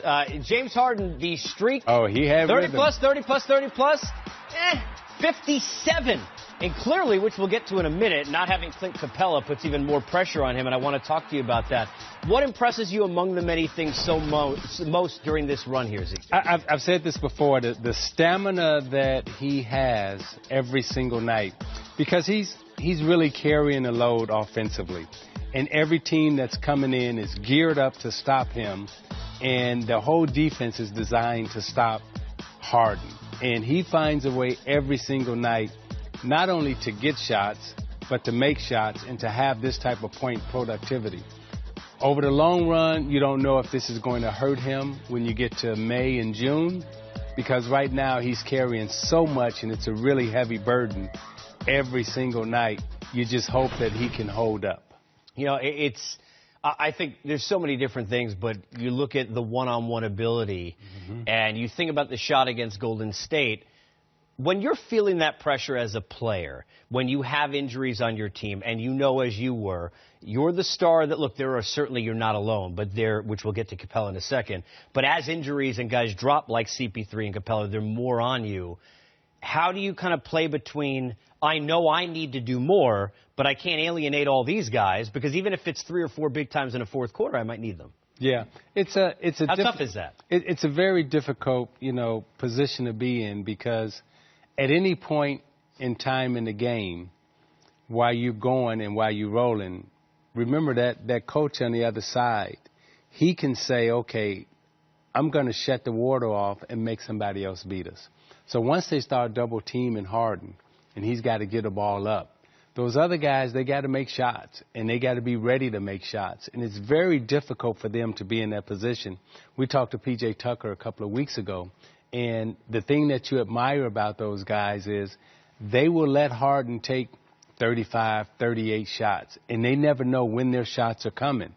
list. James Harden, the streak. Oh, he had 30 rhythm. plus, 30 plus, 30 plus. 57. And clearly, which we'll get to in a minute, not having Clint Capella puts even more pressure on him, and I want to talk to you about that. What impresses you among the many things most during this run here, Zeke? I've said this before, the stamina that he has every single night, because he's really carrying a load offensively. And every team that's coming in is geared up to stop him, and the whole defense is designed to stop Harden. And he finds a way every single night not only to get shots, but to make shots and to have this type of point productivity. Over the long run, you don't know if this is going to hurt him when you get to May and June, because right now he's carrying so much and it's a really heavy burden every single night. You just hope that he can hold up. You know, I think there's so many different things, but you look at the one-on-one ability and you think about the shot against Golden State. When you're feeling that pressure as a player, when you have injuries on your team, and you know, as you were, you're the star that, look, there are certainly, you're not alone, but which we'll get to Capella in a second. But as injuries and guys drop like CP3 and Capella, they're more on you. How do you kind of play between, I know I need to do more, but I can't alienate all these guys, because even if it's 3 or 4 big times in a fourth quarter, I might need them. Yeah, How tough is that? It's a very difficult, position to be in, because at any point in time in the game, while you're going and while you're rolling, remember that coach on the other side, he can say, okay, I'm going to shut the water off and make somebody else beat us. So once they start double teaming Harden and he's got to get the ball up, those other guys, they got to make shots, and they got to be ready to make shots. And it's very difficult for them to be in that position. We talked to P.J. Tucker a couple of weeks ago, and the thing that you admire about those guys is they will let Harden take 35, 38 shots, and they never know when their shots are coming.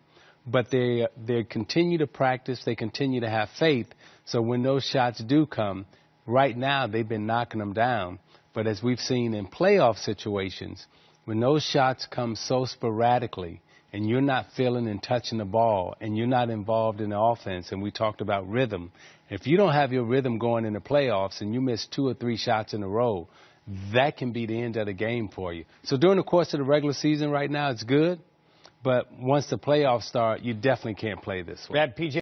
But they continue to practice, they continue to have faith, so when those shots do come, right now they've been knocking them down. But as we've seen in playoff situations, when those shots come so sporadically and you're not feeling and touching the ball and you're not involved in the offense, and we talked about rhythm, if you don't have your rhythm going in the playoffs and you miss 2 or 3 shots in a row, that can be the end of the game for you. So during the course of the regular season right now, it's good. But once the playoffs start, you definitely can't play this way. PJ